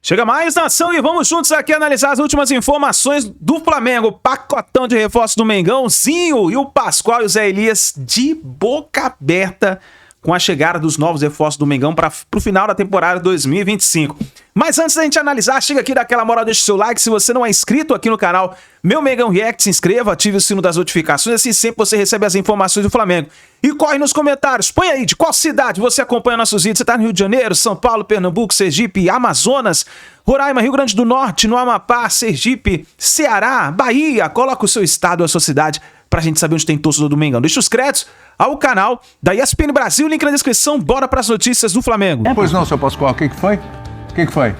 Chega mais, nação, e vamos juntos aqui analisar as últimas informações do Flamengo. Pacotão de reforços do Mengãozinho e o Pascoal e o Zé Elias de boca aberta com a chegada dos novos reforços do Mengão para o final da temporada 2025. Mas antes da gente analisar, chega aqui, dá aquela moral, deixa o seu like. Se você não é inscrito aqui no canal Meu Mengão React, se inscreva, ative o sino das notificações, assim sempre você recebe as informações do Flamengo. E corre nos comentários, põe aí de qual cidade você acompanha nossos vídeos. Você tá no Rio de Janeiro, São Paulo, Pernambuco, Sergipe, Amazonas, Roraima, Rio Grande do Norte, no Amapá, Sergipe, Ceará, Bahia. Coloca o seu estado ou a sua cidade pra gente saber onde tem torcedor do Mengão. Deixa os créditos ao canal da ESPN Brasil, link na descrição. Bora pras notícias do Flamengo. Pois não, seu Pascoal, o que foi? O que foi?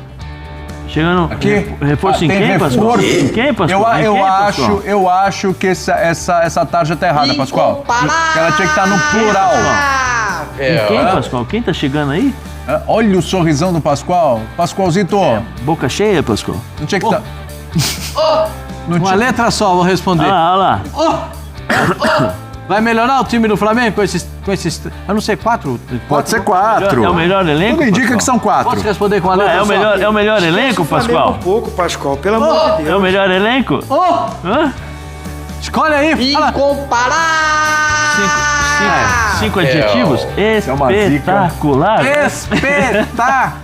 Chegando aqui? Reforço em quem, Pascoal? Em quem, Pascoal? Eu acho que essa tarja tá errada, Pascoal. Que ela tinha que estar no plural. Em quem, Pascoal? Quem tá chegando aí? Olha o sorrisão do Pascoal. Pascoalzito. Boca cheia, Pascoal? Não tinha que estar... Uma letra só, vou responder. Olha lá. Vai melhorar o time do Flamengo com esses eu não sei, quatro? Pode ser 4. É o melhor elenco, Tudo indica Pascoal? que são 4. Posso responder com a letra só? É o melhor elenco, Pascoal? Um pouco, Pascoal, pelo amor de Deus. É o melhor elenco? Hã? Escolhe aí, fala. Cinco adjetivos? Espetacular. Espetacular.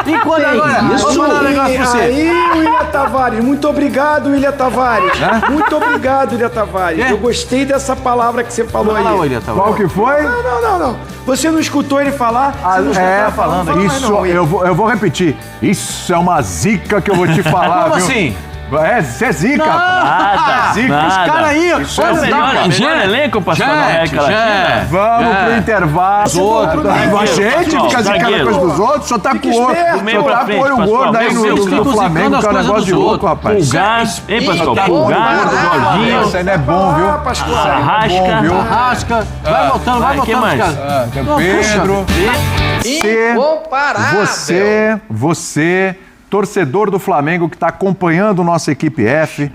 E quando agora? Isso. Vou mandar um negócio pra você. Aí, William Tavares. Muito obrigado, William Tavares. Muito obrigado, William Tavares. Eu gostei dessa palavra que você falou aí. Qual que foi? Não. Você não escutou ele falar? Você não escutou falando. Isso, eu vou repetir. Isso é uma zica que eu vou te falar, Como viu? assim? Você é zica. Nada. Zica. Os caras aí, ó. É o melhor elenco, Pascoal, da América Latina? Vamos pro intervalo. A gente fica zicando a coisa dos outros, só tá com o olho. meio Só pra tá com frente, o olho Pascoal. gordo aí no Flamengo, que é um negócio de louco, rapaz. Pulgar, hein, Pascoal? Pulgar, Jorginho, Isso aí não é bom, viu? Arrasca. Vai voltando, vai voltando. Quem mais? Tem o Pedro. Você, torcedor do Flamengo que está acompanhando nossa equipe F,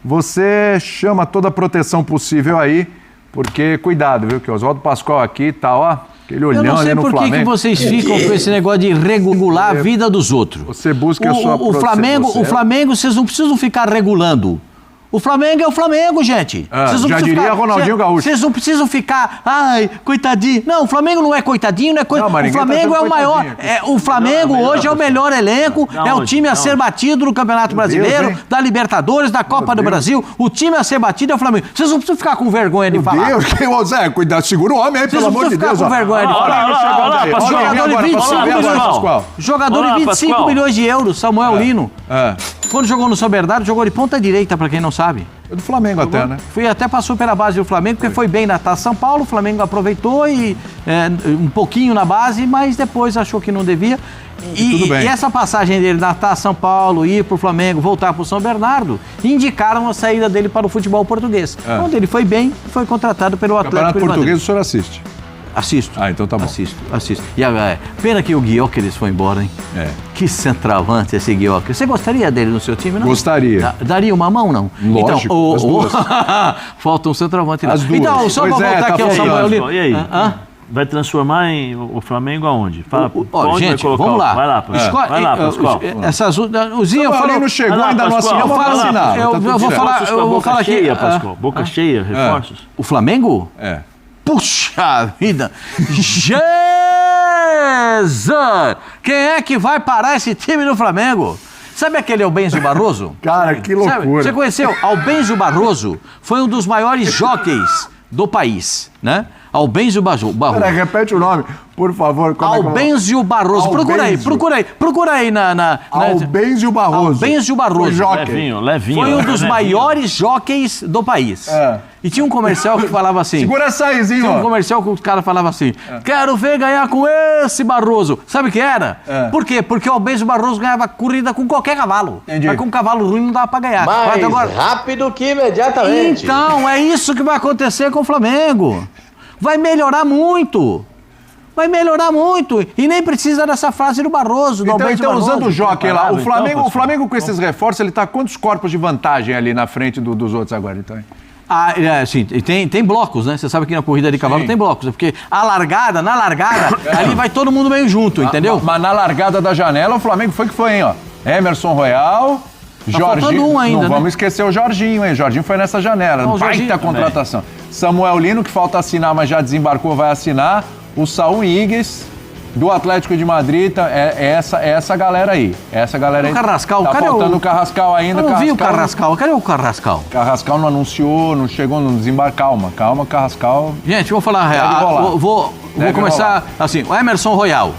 você chama toda a proteção possível aí, porque cuidado, viu, que o Oswaldo Pascoal aqui tá, ó, aquele olhão ali no Flamengo. Eu não sei por que vocês ficam com esse negócio de regular a vida dos outros. Você busca a sua proteção. O Flamengo, vocês não precisam ficar regulando. O Flamengo é o Flamengo, gente. Já diria Ronaldinho Gaúcho. Vocês não precisam ficar, ai, coitadinho. Não, o Flamengo não é coitadinho, não é coitadinho. O Flamengo é o maior. O Flamengo hoje é o melhor elenco, é o time a ser batido no Campeonato Brasileiro, da Libertadores, da Copa do Brasil. O time a ser batido é o Flamengo. Vocês não precisam ficar com vergonha de falar. Meu Deus, Zé, cuidado, segura o homem aí, pelo amor de Deus. Vocês não precisam ficar com vergonha de falar. Jogador de 25 milhões de euros, Samuel Lino. Quando jogou no São Bernardo, jogou de ponta direita, pra quem não sabe. É do Flamengo até, né? Passou pela base do Flamengo, porque foi bem na Taça São Paulo, o Flamengo aproveitou e um pouquinho na base, mas depois achou que não devia. E essa passagem dele na Taça São Paulo, ir pro Flamengo, voltar pro São Bernardo, indicaram a saída dele para o futebol português. Onde ele foi bem, foi contratado pelo Atlético de Madrid. Campeonato Português o senhor assiste? Assisto. Então tá bom. Assisto. E pena que o Guióqueres foi embora, hein? Que centroavante esse Guióqueres. Você gostaria dele no seu time, não? Gostaria. Daria uma mão, não? Lógico, então, as duas. Falta um centroavante. As duas. Então, só pra voltar aqui ao Samuel Lino. E aí? Vai transformar o Flamengo aonde? Fala, onde gente, vai colocar? vamos lá. Vai lá, Pascoal. Vai lá, Pascoal. O Zinho falou... não chegou ainda no nosso Eu vou falar aqui... cheia, Pascoal. Boca cheia, reforços. O Flamengo? Puxa vida! Jesus! Quem é que vai parar esse time no Flamengo? Sabe aquele Albenzio Barroso? Cara, que loucura. Você conheceu? Albenzio Barroso foi um dos maiores jockeys do país, né? Albenzio Barroso. Pera, repete o nome, por favor. Albenzio Barroso. Procura aí na... Albenzio Barroso. Albenzio Barroso. Levinho. Foi um dos maiores jockeys do país. E tinha um comercial que falava assim... Segura essa aizinho, Tinha um comercial que o cara falava assim... Quero ver ganhar com esse Barroso. Sabe o que era? Por quê? Porque o Albenzio Barroso ganhava corrida com qualquer cavalo. Entendi. Mas com um cavalo ruim não dava pra ganhar. Mais rápido que imediatamente. Então, é isso que vai acontecer com o Flamengo. Vai melhorar muito. E nem precisa dessa frase do Barroso, do Albenzio Barroso. Usando o jockey lá, o Flamengo com esses reforços, ele tá quantos corpos de vantagem ali na frente dos outros agora, então? Sim, tem blocos, né? Você sabe que na corrida de cavalo tem blocos, porque na largada, ali vai todo mundo meio junto, entendeu? Mas na largada da janela, o Flamengo foi, hein, ó. Emerson Royal, Jorginho. Um ainda, não vamos esquecer o Jorginho, hein? Jorginho foi nessa janela. Baita contratação. Samuel Lino, que falta assinar, mas já desembarcou, vai assinar. O Saúl Ñíguez, do Atlético de Madrid, essa galera aí. Essa galera aí. O Carrascal, tá faltando o Carrascal ainda. Eu não vi o Carrascal. Cadê o Carrascal? Carrascal não anunciou, não chegou, não desembarcou. Calma, Carrascal. Gente, vou falar a real. Vou começar assim. O Emerson Royal.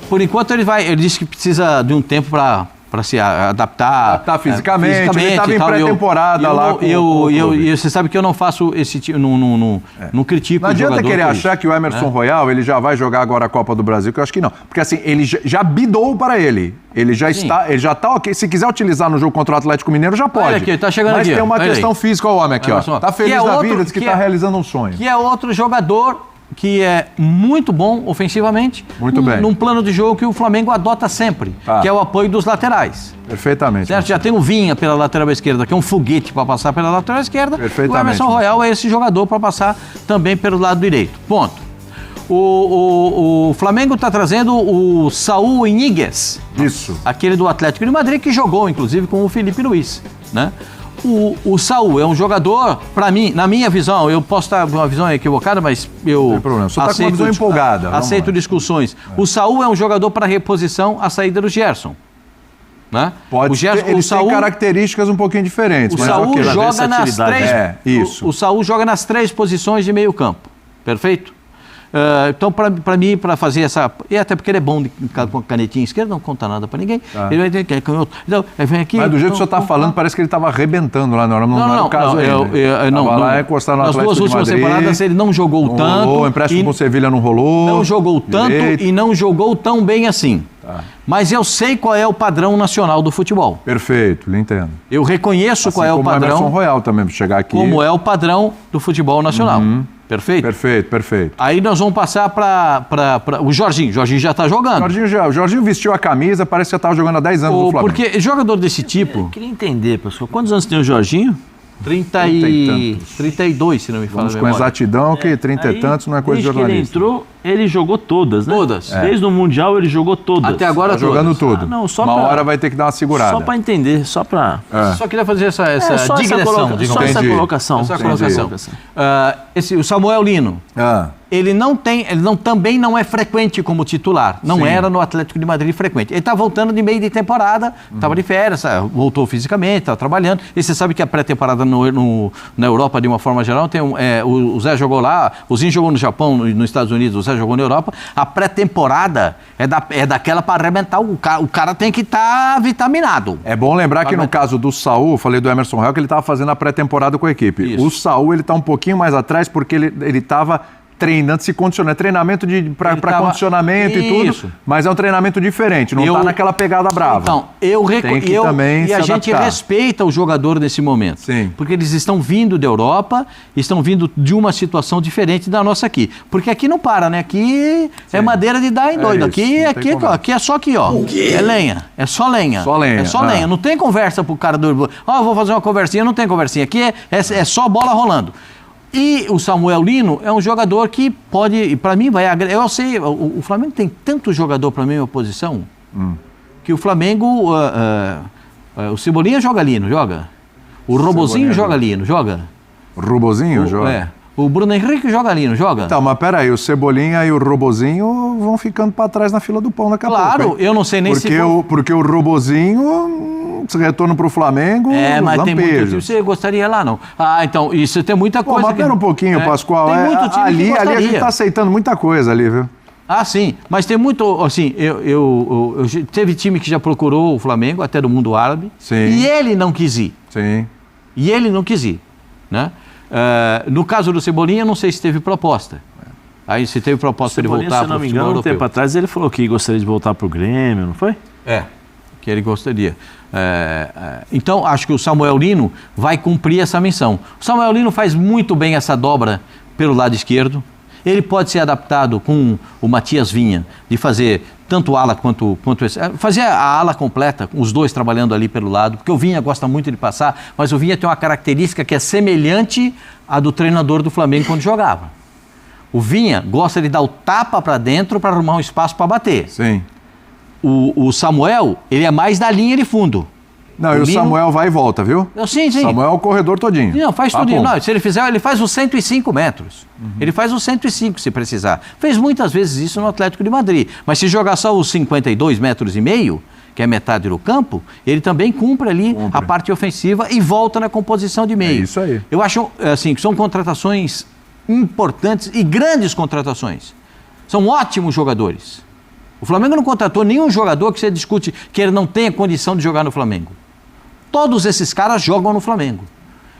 Por enquanto ele disse que precisa de um tempo para se adaptar fisicamente. Ele estava em pré-temporada lá. E você sabe que eu não faço esse tipo, não critico o jogador. Não adianta querer achar que o Emerson Royal ele já vai jogar agora a Copa do Brasil, que eu acho que não. Porque assim, ele já bidou para ele. Ele já está ok. Se quiser utilizar no jogo contra o Atlético Mineiro, já pode. Olha aqui, tá chegando Mas aqui, tem uma questão física, o homem aqui, ó. Tá feliz da vida, diz que tá realizando um sonho. Que é outro jogador que é muito bom ofensivamente, muito bem, num plano de jogo que o Flamengo adota sempre, que é o apoio dos laterais. Perfeitamente. Certo? Já tem o Vinha pela lateral esquerda, que é um foguete para passar pela lateral esquerda. Perfeitamente. O Emerson Royal é esse jogador para passar também pelo lado direito. Ponto. O Flamengo está trazendo o Saúl Ñíguez. Isso. Aquele do Atlético de Madrid, que jogou, inclusive, com o Felipe Luiz, né? O Saúl é um jogador, para mim, na minha visão, eu posso estar com uma visão equivocada, mas eu não tem problema. Você está com uma visão empolgada. Aceito discussões. O Saúl é um jogador para reposição à saída do Gerson. Né? Pode ser, eles têm características um pouquinho diferentes. O Saúl joga nas três. O Saúl joga nas 3 posições de meio campo. Perfeito? Então, para mim, para fazer essa... E até porque ele é bom com a canetinha esquerda, não conta nada para ninguém. Ele vai ter que... Então, vem aqui... Mas do jeito que o senhor está falando, parece que ele estava arrebentando lá na hora. Não era o caso aí. Lá encostar no Atlético de Madrid. Nas 2 últimas temporadas, ele não jogou tanto. O empréstimo com o Sevilha não rolou. Não jogou tanto e não jogou tão bem assim. Mas eu sei qual é o padrão nacional do futebol. Perfeito, lhe entendo. Eu reconheço qual é o padrão. Emerson Royal também, para chegar aqui. Como é o padrão do futebol nacional. Perfeito? Perfeito. Aí nós vamos passar para o Jorginho. O Jorginho já está jogando. O Jorginho vestiu a camisa, parece que já estava jogando há 10 anos no Flamengo. Porque jogador desse tipo... Eu queria entender, pessoal. Quantos anos tem o Jorginho? 32, se não me fala a memória. Com exatidão que 30 e tantos não é coisa de jornalista. Desde que ele entrou, ele jogou todas, né? Todas. Desde o Mundial ele jogou todas. Até agora jogando tudo. Não, só uma hora vai ter que dar uma segurada. Só para entender, só para... Só queria fazer essa digressão. Só essa colocação. O Samuel Lino. Ele também não é frequente como titular. Não era no Atlético de Madrid frequente. Ele está voltando de meio de temporada, estava de férias, voltou fisicamente, está trabalhando. E você sabe que a pré-temporada na Europa, de uma forma geral, tem o Zé jogou lá, o Zinho jogou no Japão, nos Estados Unidos, o Zé jogou na Europa. A pré-temporada é daquela para arrebentar. O cara tem que estar vitaminado. É bom lembrar que no caso do Saúl, falei do Emerson Royal, que ele estava fazendo a pré-temporada com a equipe. Isso. O Saúl, ele está um pouquinho mais atrás porque ele estava... treinando, se condicionando, treinamento para condicionamento e tudo, mas é um treinamento diferente, não está naquela pegada brava. Então, a gente respeita o jogador nesse momento, porque eles estão vindo da Europa, estão vindo de uma situação diferente da nossa aqui, porque aqui não para, né? Aqui é madeira de dar em doido, aqui é só aqui, ó, é lenha, é só lenha. É só lenha, não tem conversa pro cara do... eu vou fazer uma conversinha, não tem conversinha, aqui é só bola rolando. E o Samuel Lino é um jogador que pode, para mim, vai agregar. Eu sei, o Flamengo tem tanto jogador para a mesma posição que o Flamengo. O Cebolinha joga Lino, joga. O Robozinho joga Lino, joga. O Robozinho joga? O Bruno Henrique joga Lino, joga. Então, mas peraí, o Cebolinha e o Robozinho vão ficando para trás na fila do pão daqui a pouco. Claro, eu não sei nem porque o Robozinho se retorna para o Flamengo, mas tem muito time. Você gostaria lá, não? Então, isso tem muita coisa. Mas pera um pouquinho, Pascoal. Tem muito time ali a gente está aceitando muita coisa ali, viu? Sim, mas tem muito, assim, teve time que já procurou o Flamengo, até do mundo árabe, e ele não quis ir. E ele não quis ir, né? No caso do Cebolinha, não sei se teve proposta. Aí se teve proposta para ele voltar para o futebol europeu. Se não me engano, um tempo atrás ele falou que gostaria de voltar para o Grêmio, não foi? Que ele gostaria. Então, acho que o Samuel Lino vai cumprir essa missão. O Samuel Lino faz muito bem essa dobra pelo lado esquerdo. Ele pode ser adaptado com o Matias Vinha, de fazer tanto ala quanto esse. Fazia a ala completa, os dois trabalhando ali pelo lado, porque o Vinha gosta muito de passar, mas o Vinha tem uma característica que é semelhante à do treinador do Flamengo quando jogava. O Vinha gosta de dar o tapa para dentro para arrumar um espaço para bater. Sim. O Samuel, ele é mais da linha de fundo. Não, e o Samuel vai e volta, viu? Sim. Samuel é o corredor todinho. Não, faz tudo. Não, se ele fizer, ele faz os 105 metros. Ele faz os 105 se precisar. Fez muitas vezes isso no Atlético de Madrid. Mas se jogar só os 52 metros e meio, que é metade do campo, ele também cumpre ali a parte ofensiva e volta na composição de meio. É isso aí. Eu acho assim, que são contratações importantes e grandes contratações. São ótimos jogadores. O Flamengo não contratou nenhum jogador que você discute que ele não tenha condição de jogar no Flamengo. Todos esses caras jogam no Flamengo.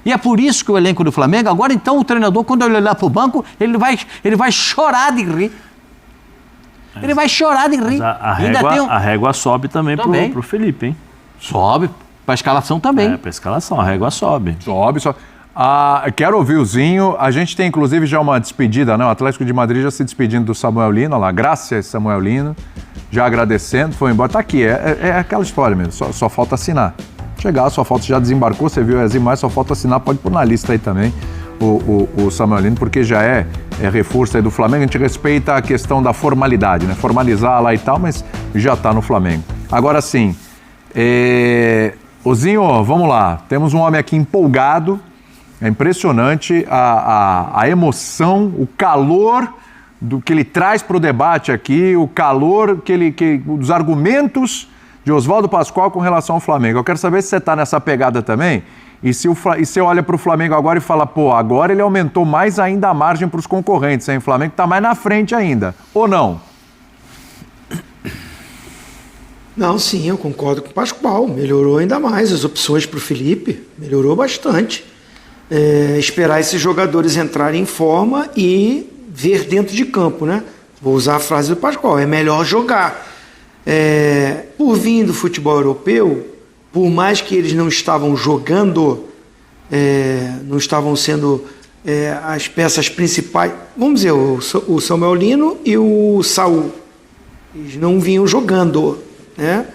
E é por isso que o elenco do Flamengo, agora então o treinador, quando ele olhar para o banco, ele vai chorar de rir. Ele vai chorar de rir. A régua sobe também. Pro Felipe, hein? Sobe, para a escalação também. Para a escalação, a régua sobe. Sobe. Quero ouvir o Zinho. A gente tem inclusive já uma despedida, né? O Atlético de Madrid já se despedindo do Samuel Lino, olha lá, graças Samuel Lino, já agradecendo, foi embora. Tá aqui, é aquela história mesmo, só falta assinar. Chegar, só falta, já desembarcou, você viu as imagens, só falta assinar, pode pôr na lista aí também o Samuel Lino, porque já é reforço aí do Flamengo. A gente respeita a questão da formalidade, né? Formalizar lá e tal, mas já tá no Flamengo. Agora sim, Zinho, vamos lá, temos um homem aqui empolgado. É impressionante a emoção, o calor do que ele traz para o debate aqui, o calor dos argumentos de Oswaldo Pascoal com relação ao Flamengo. Eu quero saber se você está nessa pegada também e se você olha para o Flamengo agora e fala, agora ele aumentou mais ainda a margem para os concorrentes, hein? O Flamengo está mais na frente ainda, ou não? Não, sim, eu concordo com o Pascoal. Melhorou ainda mais as opções para o Felipe, melhorou bastante. Esperar esses jogadores entrarem em forma e ver dentro de campo, né? Vou usar a frase do Pascoal, é melhor jogar. Por vir do futebol europeu, por mais que eles não estavam jogando, não estavam sendo as peças principais, vamos dizer, o Samuel Lino e o Saul, eles não vinham jogando, né?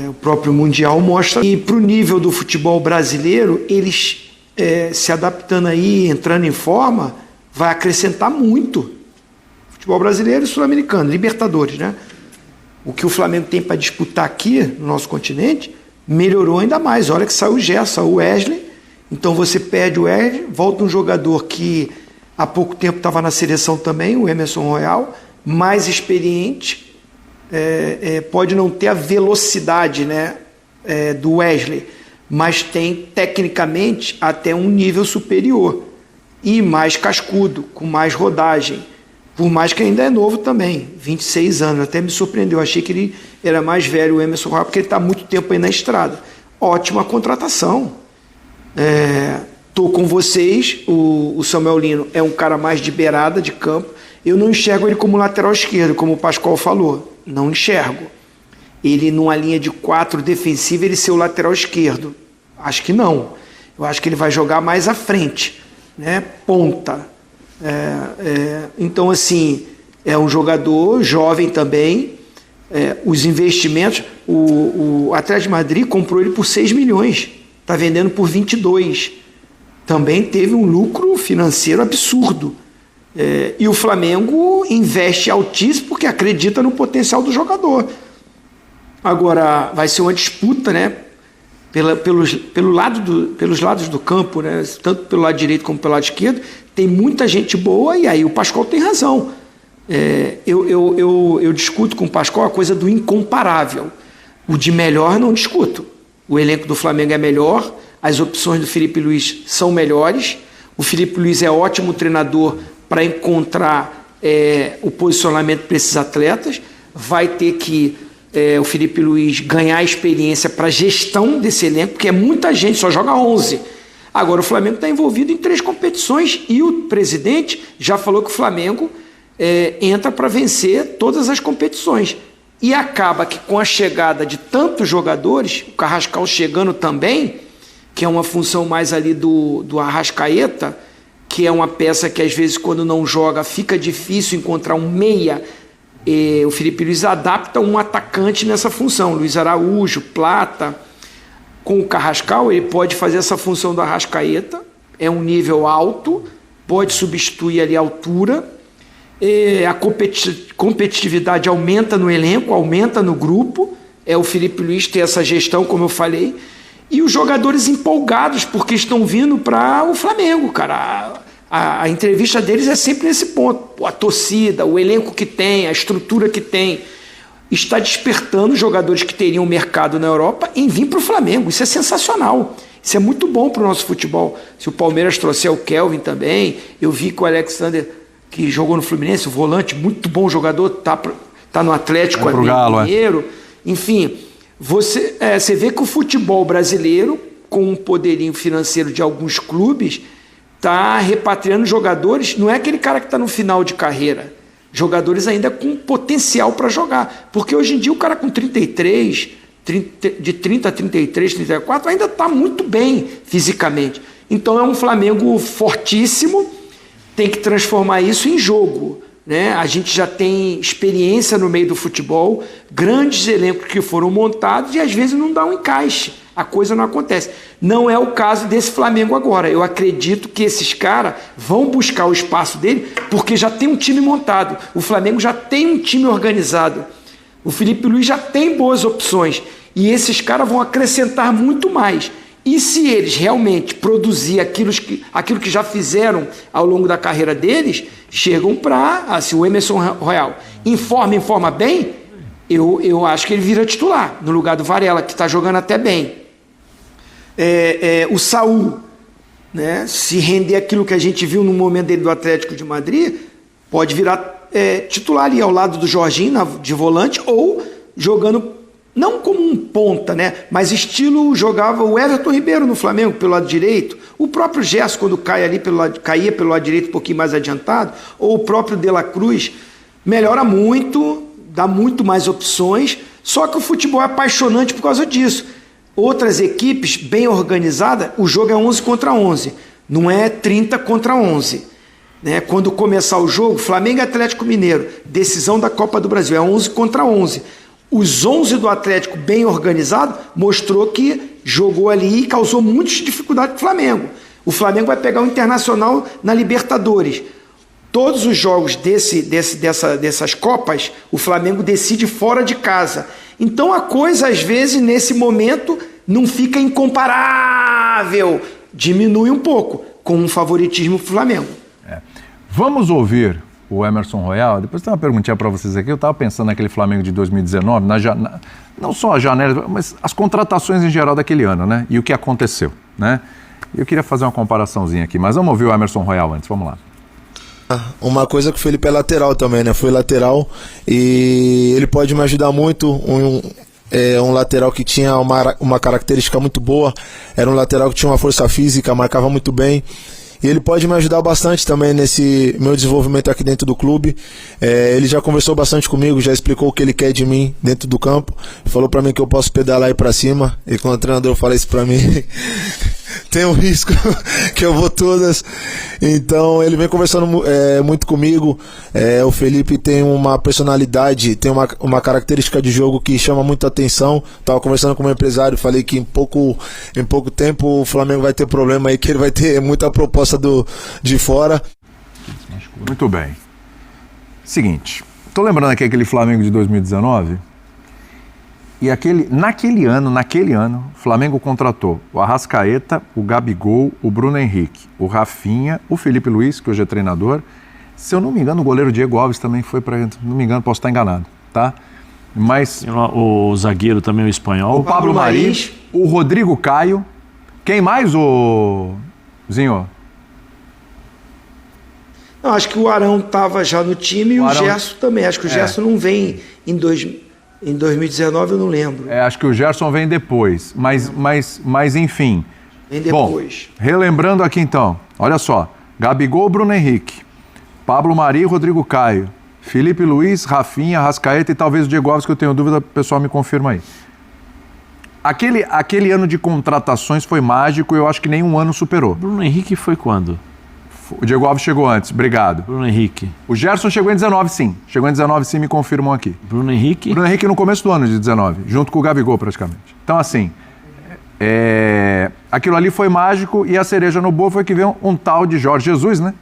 O próprio Mundial mostra. E para o nível do futebol brasileiro, eles se adaptando aí, entrando em forma, vai acrescentar muito. Futebol brasileiro e sul-americano, Libertadores, né? O que o Flamengo tem para disputar aqui, no nosso continente, melhorou ainda mais. Olha que saiu o Gerson, saiu o Wesley, então você perde o Wesley, volta um jogador que há pouco tempo estava na seleção também, o Emerson Royal, mais experiente, pode não ter a velocidade, né, do Wesley, mas tem tecnicamente até um nível superior e mais cascudo, com mais rodagem, por mais que ainda é novo também, 26 anos, até me surpreendeu, achei que ele era mais velho, o Emerson Royal, porque ele está há muito tempo aí na estrada. Ótima contratação. Estou com vocês, o Samuel Lino é um cara mais de beirada de campo, eu não enxergo ele como lateral esquerdo, como o Pascoal falou, não enxergo. Ele numa linha de 4 defensiva, ele ser o lateral esquerdo. Acho que não. Eu acho que ele vai jogar mais à frente, né? Ponta. Então, assim, é um jogador jovem também. Os investimentos, o Atlético de Madrid comprou ele por 6 milhões. Está vendendo por 22. Também teve um lucro financeiro absurdo. E o Flamengo investe altíssimo porque acredita no potencial do jogador. Agora, vai ser uma disputa, né? Pelos lados do campo, né? Tanto pelo lado direito como pelo lado esquerdo, tem muita gente boa e aí o Pascoal tem razão. Eu discuto com o Pascoal a coisa do incomparável. O de melhor não discuto. O elenco do Flamengo é melhor, as opções do Felipe Luiz são melhores, o Felipe Luiz é ótimo treinador para encontrar o posicionamento para esses atletas, vai ter que o Felipe Luiz ganhar experiência para gestão desse elenco, porque é muita gente, só joga 11. Agora o Flamengo está envolvido em 3 competições e o presidente já falou que o Flamengo entra para vencer todas as competições. E acaba que com a chegada de tantos jogadores, o Carrascal chegando também, que é uma função mais ali do Arrascaeta, que é uma peça que às vezes quando não joga fica difícil encontrar um meia o Felipe Luiz adapta um atacante nessa função. Luiz Araújo, Plata, com o Carrascal, ele pode fazer essa função do Arrascaeta, é um nível alto, pode substituir ali a altura, a competitividade aumenta no elenco, aumenta no grupo, o Felipe Luiz tem essa gestão, como eu falei, e os jogadores empolgados porque estão vindo para o Flamengo, cara. A entrevista deles é sempre nesse ponto. A torcida, o elenco que tem, a estrutura que tem, está despertando jogadores que teriam mercado na Europa em vir para o Flamengo. Isso é sensacional. Isso é muito bom para o nosso futebol. Se o Palmeiras trouxer o Kelvin também, eu vi que o Alexander, que jogou no Fluminense, o volante, muito bom jogador, tá no Atlético, é Mineiro. Enfim, você vê que o futebol brasileiro, com um poderio financeiro de alguns clubes, está repatriando jogadores, não é aquele cara que está no final de carreira, jogadores ainda com potencial para jogar, porque hoje em dia o cara com 33, de 30 a 33, 34, ainda está muito bem fisicamente. Então é um Flamengo fortíssimo, tem que transformar isso em jogo, né? A gente já tem experiência no meio do futebol, grandes elencos que foram montados e às vezes não dá um encaixe, a coisa não acontece. Não é o caso desse Flamengo agora. Eu acredito que esses caras vão buscar o espaço dele porque já tem um time montado. O Flamengo já tem um time organizado. O Felipe Luiz já tem boas opções e esses caras vão acrescentar muito mais. E se eles realmente produzir aquilo que já fizeram ao longo da carreira deles, chegam para... se o Emerson Royal informa bem, eu acho que ele vira titular, no lugar do Varela, que está jogando até bem. O Saúl, né, se render aquilo que a gente viu no momento dele do Atlético de Madrid, pode virar titular ali ao lado do Jorginho, de volante, ou jogando... não como um ponta, né? Mas estilo jogava o Everton Ribeiro no Flamengo pelo lado direito, o próprio Gerson quando caía pelo lado direito um pouquinho mais adiantado, ou o próprio De La Cruz, melhora muito, dá muito mais opções, só que o futebol é apaixonante por causa disso. Outras equipes bem organizadas, o jogo é 11 contra 11, não é 30 contra 11. Né? Quando começar o jogo, Flamengo e Atlético Mineiro, decisão da Copa do Brasil, é 11 contra 11. Os 11 do Atlético bem organizado mostrou que jogou ali e causou muitas dificuldades para o Flamengo. O Flamengo vai pegar o Internacional na Libertadores. Todos os jogos dessas Copas, o Flamengo decide fora de casa. Então a coisa, às vezes, nesse momento, não fica incomparável. Diminui um pouco, com um favoritismo para o Flamengo. Vamos ouvir o Emerson Royal. Depois tem uma perguntinha para vocês aqui. Eu estava pensando naquele Flamengo de 2019, não só a janela, mas as contratações em geral daquele ano, né? E o que aconteceu, né? Eu queria fazer uma comparaçãozinha aqui, mas vamos ouvir o Emerson Royal antes, vamos lá. Uma coisa que o Felipe é lateral também, né? Foi lateral e ele pode me ajudar muito. Um lateral que tinha uma característica muito boa, era um lateral que tinha uma força física, marcava muito bem. E ele pode me ajudar bastante também nesse meu desenvolvimento aqui dentro do clube. Ele já conversou bastante comigo, já explicou o que ele quer de mim dentro do campo. Falou pra mim que eu posso pedalar e ir pra cima. E quando o treinador fala isso pra mim, tem um risco que eu vou todas. Então ele vem conversando muito comigo. O Felipe tem uma personalidade, tem uma característica de jogo que chama muita atenção. Estava conversando com o meu empresário, falei que em pouco tempo o Flamengo vai ter problema aí, que ele vai ter muita proposta de fora. Muito bem. Seguinte, tô lembrando aqui aquele Flamengo de 2019. E naquele ano, o Flamengo contratou o Arrascaeta, o Gabigol, o Bruno Henrique, o Rafinha, o Felipe Luiz, que hoje é treinador. Se eu não me engano, o goleiro Diego Alves também foi para... Não me engano, posso estar enganado, tá? Mas... O zagueiro também, o espanhol. O Pablo Mari, o Rodrigo Caio. Quem mais, o Zinho? Não, acho que o Arão estava já no time e o Gerson também. Acho que o Gerson não vem em 2019, eu não lembro. Acho que o Gerson vem depois, mas enfim. Vem depois. Bom, relembrando aqui então, olha só, Gabigol, Bruno Henrique, Pablo Mari, Rodrigo Caio, Felipe Luiz, Rafinha, Arrascaeta e talvez o Diego Alves, que eu tenho dúvida, o pessoal me confirma aí. Aquele ano de contratações foi mágico e eu acho que nenhum ano superou. Bruno Henrique foi quando? O Diego Alves chegou antes, obrigado. Bruno Henrique. O Gerson chegou em 19, sim. Chegou em 19, sim, me confirmam aqui. Bruno Henrique. Bruno Henrique no começo do ano de 19, junto com o Gabigol praticamente. Então, assim, aquilo ali foi mágico e a cereja no bolo foi que veio um tal de Jorge Jesus, né?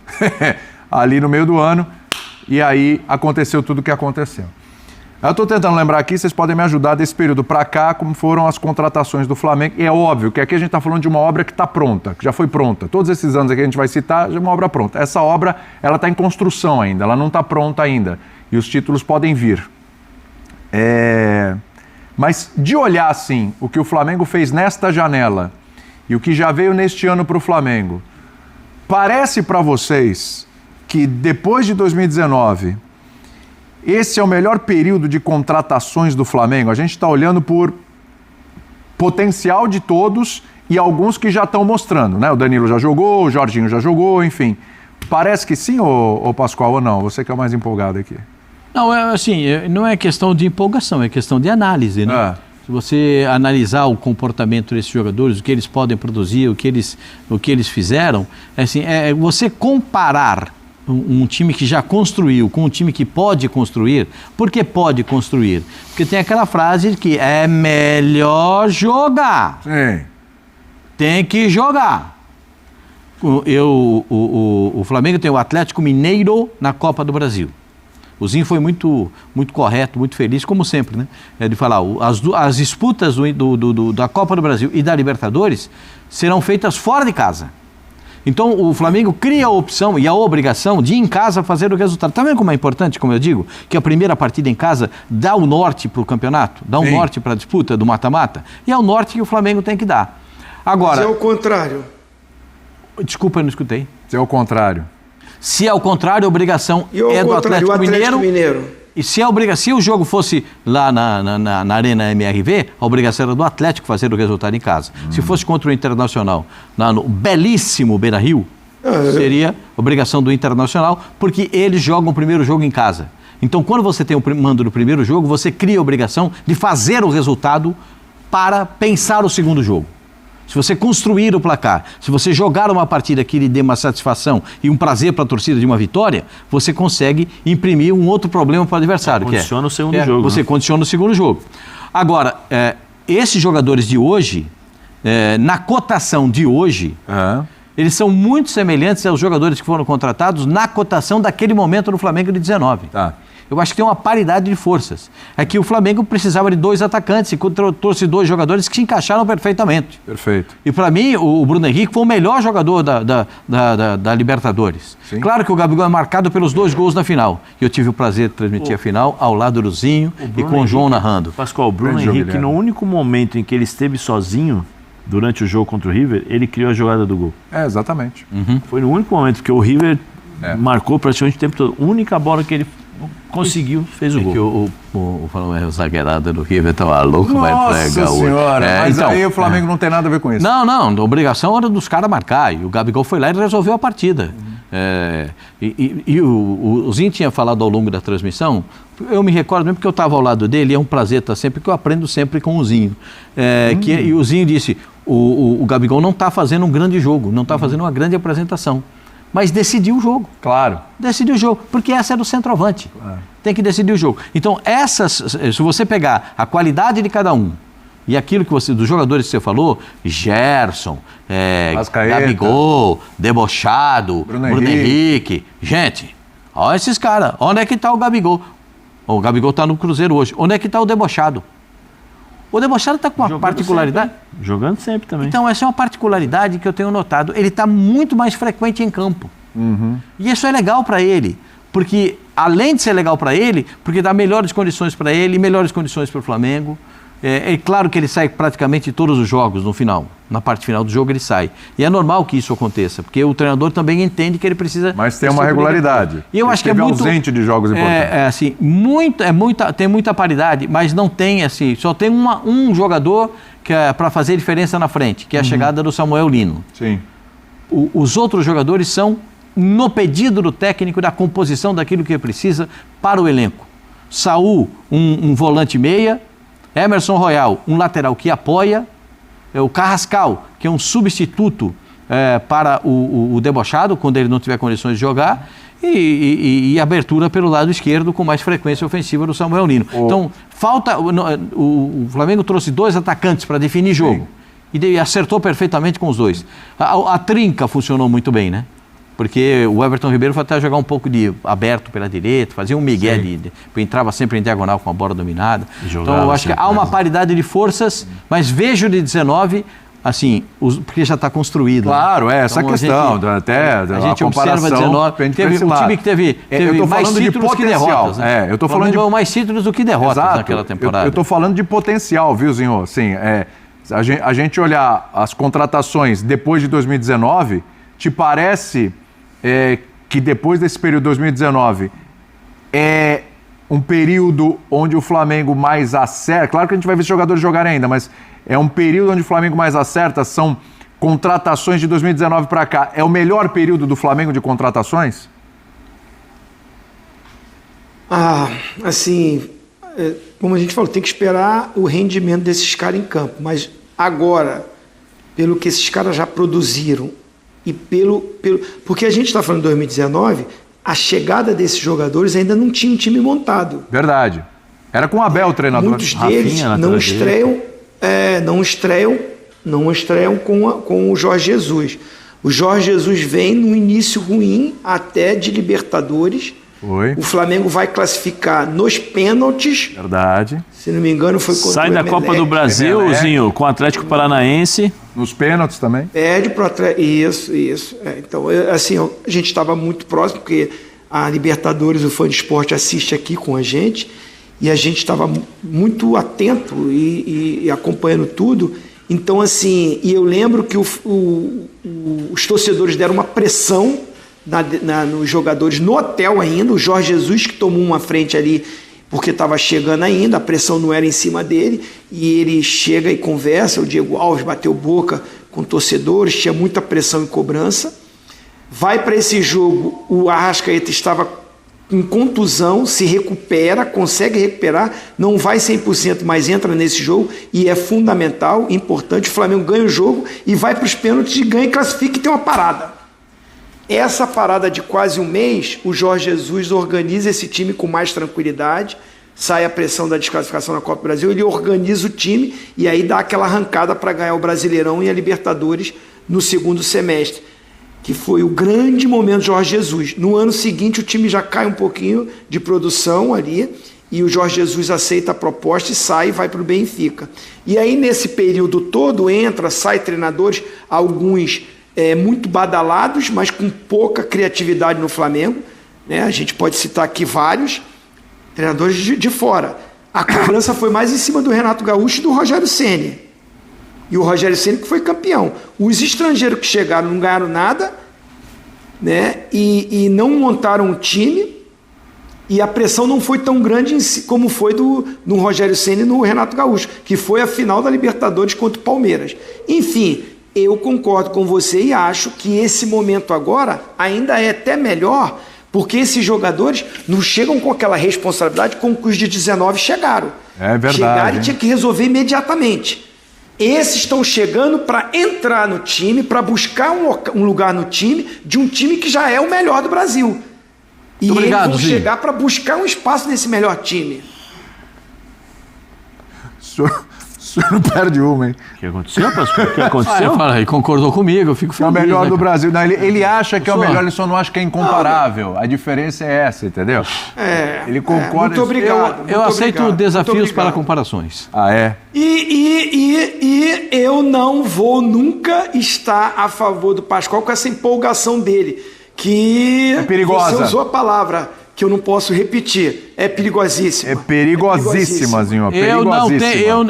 Ali no meio do ano. E aí aconteceu tudo o que aconteceu. Eu estou tentando lembrar aqui, vocês podem me ajudar desse período para cá, como foram as contratações do Flamengo. E é óbvio que aqui a gente está falando de uma obra que está pronta, que já foi pronta. Todos esses anos aqui a gente vai citar, já é uma obra pronta. Essa obra, ela está em construção ainda, ela não está pronta ainda. E os títulos podem vir. Mas de olhar assim, o que o Flamengo fez nesta janela e o que já veio neste ano para o Flamengo, parece para vocês que depois de 2019... esse é o melhor período de contratações do Flamengo? A gente está olhando por potencial de todos e alguns que já estão mostrando, né? O Danilo já jogou, o Jorginho já jogou, enfim. Parece que sim, ô Pascoal, ou não? Você que é o mais empolgado aqui. Não, assim, não é questão de empolgação, é questão de análise, né? Se você analisar o comportamento desses jogadores, o que eles podem produzir, o que eles fizeram, assim, você comparar um time que já construiu com um time que pode construir. Por que pode construir? Porque tem aquela frase de que é melhor jogar. Sim. Tem que jogar. O Flamengo tem o Atlético Mineiro na Copa do Brasil. O Zinho foi muito correto, muito feliz, como sempre, né? De falar, as disputas da Copa do Brasil e da Libertadores serão feitas fora de casa. Então, o Flamengo cria a opção e a obrigação de, em casa, fazer o resultado. Está vendo como é importante, como eu digo, que a primeira partida em casa dá o norte para o campeonato, dá um norte para a disputa do mata-mata, e é o norte que o Flamengo tem que dar. Agora... Se é o contrário. Desculpa, eu não escutei. Se é o contrário. Se é o contrário, a obrigação é do Atlético Mineiro. E se o jogo fosse lá na Arena MRV, a obrigação era do Atlético fazer o resultado em casa. Se fosse contra o Internacional, no belíssimo Beira-Rio, seria obrigação do Internacional, porque eles jogam o primeiro jogo em casa. Então, quando você tem o mando do primeiro jogo, você cria a obrigação de fazer o resultado para pensar o segundo jogo. Se você construir o placar, se você jogar uma partida que lhe dê uma satisfação e um prazer para a torcida de uma vitória, você consegue imprimir um outro problema para o adversário. Condiciona o segundo jogo. Você condiciona o segundo jogo. Agora, esses jogadores de hoje, na cotação de hoje, eles são muito semelhantes aos jogadores que foram contratados na cotação daquele momento no Flamengo de 19. Tá. Eu acho que tem uma paridade de forças. É que o Flamengo precisava de 2 atacantes e trouxe 2 jogadores que se encaixaram perfeitamente. Perfeito. E para mim, o Bruno Henrique foi o melhor jogador da Libertadores. Sim. Claro que o Gabigol é marcado pelos 2 gols na final. E eu tive o prazer de transmitir a final ao lado do Zinho e com o João narrando. Pascoal, o Bruno Henrique, no único momento em que ele esteve sozinho, durante o jogo contra o River, ele criou a jogada do gol. Exatamente. Foi no único momento que o River marcou praticamente o tempo todo. A única bola que ele conseguiu, fez o gol. O zagueirado do River estava louco, vai Nossa entregar o... senhora, mas então, aí o Flamengo não tem nada a ver com isso. Não, a obrigação era dos caras marcar, e o Gabigol foi lá e resolveu a partida. O Zinho tinha falado ao longo da transmissão, eu me recordo mesmo porque eu estava ao lado dele, é um prazer estar sempre, que eu aprendo sempre com o Zinho. E o Zinho disse, o Gabigol não está fazendo um grande jogo, não está fazendo uma grande apresentação. Mas decidiu o jogo. Claro. Decidiu o jogo, porque essa é do centroavante. Claro. Tem que decidir o jogo. Então, se você pegar a qualidade de cada um e aquilo que dos jogadores que você falou, Gerson, Gabigol, Debochado, Bruno Henrique. Gente, olha esses caras. Onde é que está o Gabigol? O Gabigol está no Cruzeiro hoje. Onde é que está o Debochado? O Debochado está com uma particularidade. Jogando sempre também. Então, essa é uma particularidade que eu tenho notado. Ele está muito mais frequente em campo. E isso é legal para ele. Porque, além de ser legal para ele, porque dá melhores condições para ele e melhores condições para o Flamengo. É claro que ele sai praticamente de todos os jogos no final. Na parte final do jogo ele sai. E é normal que isso aconteça, porque o treinador também entende que ele precisa... Mas tem uma regularidade. E eu acho que é muito... ausente de jogos importantes. Tem muita paridade, mas não tem assim... Só tem um jogador que é para fazer diferença na frente, que é a chegada do Samuel Lino. Sim. Os outros jogadores são no pedido do técnico, da composição daquilo que ele precisa para o elenco. Saul, um volante meia. Emerson Royal, um lateral que apoia. O Carrascal, que é um substituto para o debochado, quando ele não tiver condições de jogar, e abertura pelo lado esquerdo com mais frequência ofensiva do Samuel Nino. Então, o Flamengo trouxe 2 atacantes para definir jogo. E acertou perfeitamente com os 2. A trinca funcionou muito bem, né? Porque o Everton Ribeiro foi até jogar um pouco de aberto pela direita, fazia um migué, entrava sempre em diagonal com a bola dominada. Então eu acho que há uma paridade de forças, mas vejo de 19, assim, porque já está construído. Claro, essa então, questão, a gente observa 19, teve um time que teve mais títulos que derrotas. Né? Eu tô falando de mais títulos do que derrotas naquela temporada. Eu tô falando de potencial, viu, Zinho? Assim, a gente olhar as contratações depois de 2019, te parece que depois desse período de 2019 é um período onde o Flamengo mais acerta. Claro que a gente vai ver os jogadores jogarem ainda, mas é um período onde o Flamengo mais acerta, são contratações de 2019 para cá. É o melhor período do Flamengo de contratações? Assim, como a gente falou, tem que esperar o rendimento desses caras em campo. Mas agora, pelo que esses caras já produziram e porque a gente está falando de 2019, a chegada desses jogadores ainda não tinha um time montado. Verdade. Era com o Abel o treinador. Muitos deles não estreiam com o Jorge Jesus. O Jorge Jesus vem no início ruim até de Libertadores. Foi. O Flamengo vai classificar nos pênaltis. Verdade. Se não me engano, foi contra Sai o da Emelec. Copa do Brasil, Zinho, com o Atlético Paranaense. Nos pênaltis também. Perde pro Atlético. Isso. Então, assim, a gente estava muito próximo, porque a Libertadores, o Fã de Esporte, assiste aqui com a gente, e a gente estava muito atento e acompanhando tudo. Então, assim, e eu lembro que os torcedores deram uma pressão nos jogadores no hotel ainda, o Jorge Jesus que tomou uma frente ali porque estava chegando ainda, a pressão não era em cima dele, e ele chega e conversa, o Diego Alves bateu boca com torcedores, tinha muita pressão e cobrança, vai para esse jogo, o Arrascaeta estava em contusão, se recupera, consegue recuperar, não vai 100%, mas entra nesse jogo, e é fundamental, importante, o Flamengo ganha o jogo, e vai para os pênaltis, e ganha e classifica e tem uma parada. Essa parada de quase um mês, o Jorge Jesus organiza esse time com mais tranquilidade, sai a pressão da desclassificação na Copa do Brasil, ele organiza o time e aí dá aquela arrancada para ganhar o Brasileirão e a Libertadores no segundo semestre, que foi o grande momento do Jorge Jesus. No ano seguinte o time já cai um pouquinho de produção ali e o Jorge Jesus aceita a proposta e sai e vai para o Benfica. E aí nesse período todo sai treinadores, alguns muito badalados, mas com pouca criatividade no Flamengo, né? A gente pode citar aqui vários treinadores de fora. A cobrança foi mais em cima do Renato Gaúcho e do Rogério Ceni. E o Rogério Ceni que foi campeão. Os estrangeiros que chegaram não ganharam nada, né? E não montaram um time, e a pressão não foi tão grande como foi no Rogério Ceni e no Renato Gaúcho, que foi a final da Libertadores contra o Palmeiras. Enfim, eu concordo com você e acho que esse momento agora ainda é até melhor, porque esses jogadores não chegam com aquela responsabilidade com que os de 19 chegaram. É verdade. Chegaram e tinha que resolver imediatamente. Esses estão chegando para entrar no time, para buscar um lugar no time, de um time que já é o melhor do Brasil. E eles vão chegar para buscar um espaço nesse melhor time. O senhor não perde uma, hein? O que aconteceu, Pascoal? O que aconteceu? Ele concordou comigo, eu fico feliz. É o melhor né, do Brasil. Não, ele acha que é o melhor, ele só não acha que é incomparável. A diferença é essa, entendeu? Ele concorda. Muito obrigado. Eu aceito desafios para comparações. Ah, é? E eu não vou nunca estar a favor do Pascoal com essa empolgação dele, que é perigosa. Você usou a palavra que eu não posso repetir. É perigosíssima. É perigosíssima, Zinho.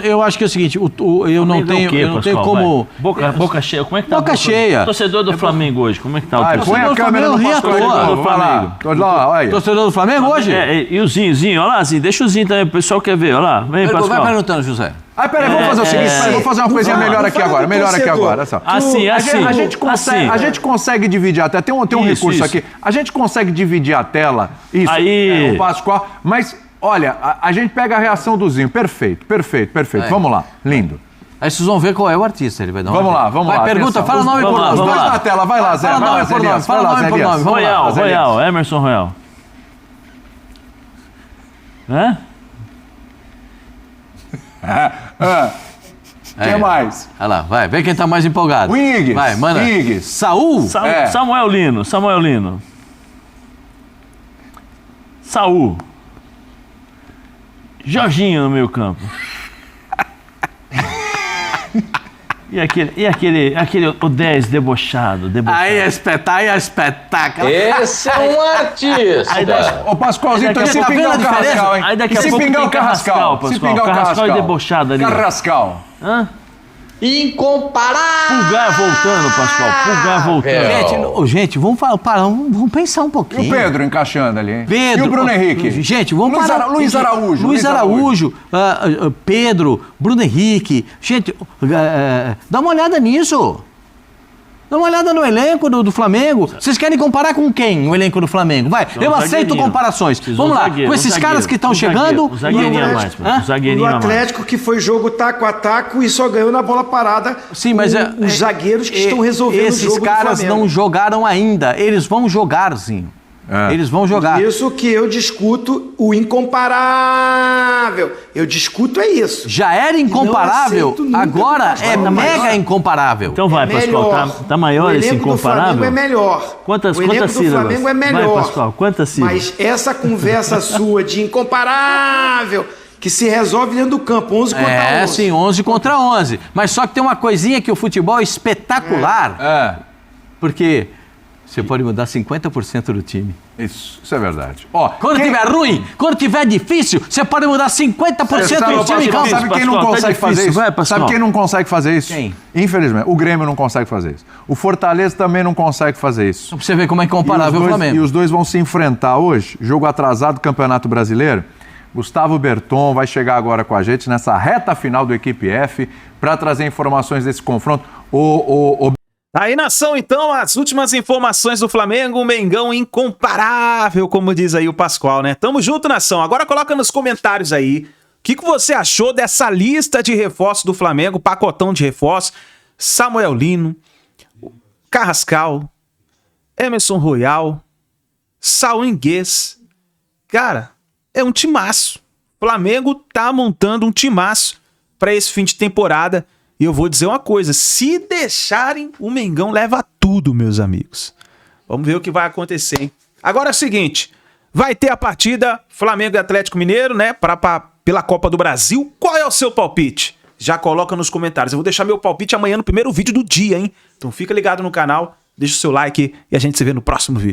Eu acho que é o seguinte, eu não tenho como... Boca cheia. Como é que tá boca cheia. Torcedor do Flamengo hoje, como é que tá o torcedor? Põe a câmera no Pascoal do Flamengo. Torcedor do Flamengo hoje? E o Zinho, olha lá, Zinho, deixa o Zinho também, o pessoal quer ver, olha lá. Vem, Pascoal. Vai perguntando, José. Peraí, vamos fazer o seguinte, vou fazer uma coisinha melhor aqui agora. Só. Assim. A gente consegue dividir até, tem um recurso aqui, a gente consegue dividir a tela, o Pascoal, mas olha, a gente pega a reação do Zinho, perfeito, vamos lá, lindo. Aí vocês vão ver qual é o artista. Ele vai dar Vamos lá. Pergunta, Atenção. fala nome por nome. Os dois na tela, vai lá, Zé. Fala nome por nome, fala nome por nome. Royal, Emerson Royal. Hã? Quem mais? Olha lá, vai, vê quem tá mais empolgado. Wings. Vai, manda. Wings. Saul? Samuel Lino. Saul. Jorginho no meio campo. E aquele o 10 debochado. Aí é espetáculo. Esse é um artista. Ô, Pascoalzinho, tô se tá pingar vendo o a Carrascal, hein? Aí daqui a Se pouco pingar tem o Carrascal, Pascoal. se pingar o Carrascal é debochado ali. Carrascal. Hã? Incomparável. Pulgar voltando, Pascoal. Pulgar voltando. Gente, vamos pensar um pouquinho. E o Pedro encaixando ali, hein? Pedro. E o Bruno Henrique? Gente, vamos parar. Luiz Araújo. Luiz Araújo, Pedro, Bruno Henrique. Gente, dá uma olhada nisso. Dá uma olhada no elenco do Flamengo. Vocês querem comparar com quem o elenco do Flamengo? Vai, eu aceito comparações. Vamos lá, com esses caras que estão chegando. O zagueirinho a mais, mano. O zagueirinho a O mais. Atlético que foi jogo taco a taco e só ganhou na bola parada. Sim, mas os zagueiros que estão resolvendo o jogo esses caras do Flamengo. não jogaram ainda. Eles vão jogar, Zinho. Eles vão jogar. Isso que eu discuto o incomparável. Eu discuto é isso. Já era incomparável, aceito nunca agora que o é Pascoal mega incomparável. Então vai, Pascoal. Tá maior esse incomparável? O elenco do Flamengo é melhor. Quantas o elenco do sílabas? Flamengo é melhor. Vai, Pascoal, quantas sílabas? Mas essa conversa sua de incomparável, que se resolve dentro do campo, 11 contra 11. É, sim, 11 contra 11. Mas só que tem uma coisinha que o futebol é espetacular. Porque você pode mudar 50% do time. Isso é verdade. Ó, Quando tiver ruim, quando tiver difícil, você pode mudar 50% do time em campo. Sabe quem não Pascoal, consegue tá fazer difícil, isso? vai, Pascoal. Sabe quem não consegue fazer isso? Quem? Infelizmente, o Grêmio não consegue fazer isso. O Fortaleza também não consegue fazer isso. Só pra você ver como é incomparável o Flamengo. E os dois vão se enfrentar hoje, jogo atrasado do Campeonato Brasileiro. Gustavo Berton vai chegar agora com a gente nessa reta final do Equipe F para trazer informações desse confronto. Aí, nação, então, as últimas informações do Flamengo, o Mengão incomparável, como diz aí o Pascoal, né? Tamo junto, nação. Agora coloca nos comentários aí o que você achou dessa lista de reforços do Flamengo, pacotão de reforços, Samuel Lino, Carrascal, Emerson Royal, Saul Niguez. Cara, é um timaço. O Flamengo tá montando um timaço para esse fim de temporada. E eu vou dizer uma coisa, se deixarem, o Mengão leva tudo, meus amigos. Vamos ver o que vai acontecer, hein? Agora é o seguinte, vai ter a partida Flamengo e Atlético Mineiro, né, pela Copa do Brasil. Qual é o seu palpite? Já coloca nos comentários. Eu vou deixar meu palpite amanhã no primeiro vídeo do dia, hein? Então fica ligado no canal, deixa o seu like e a gente se vê no próximo vídeo.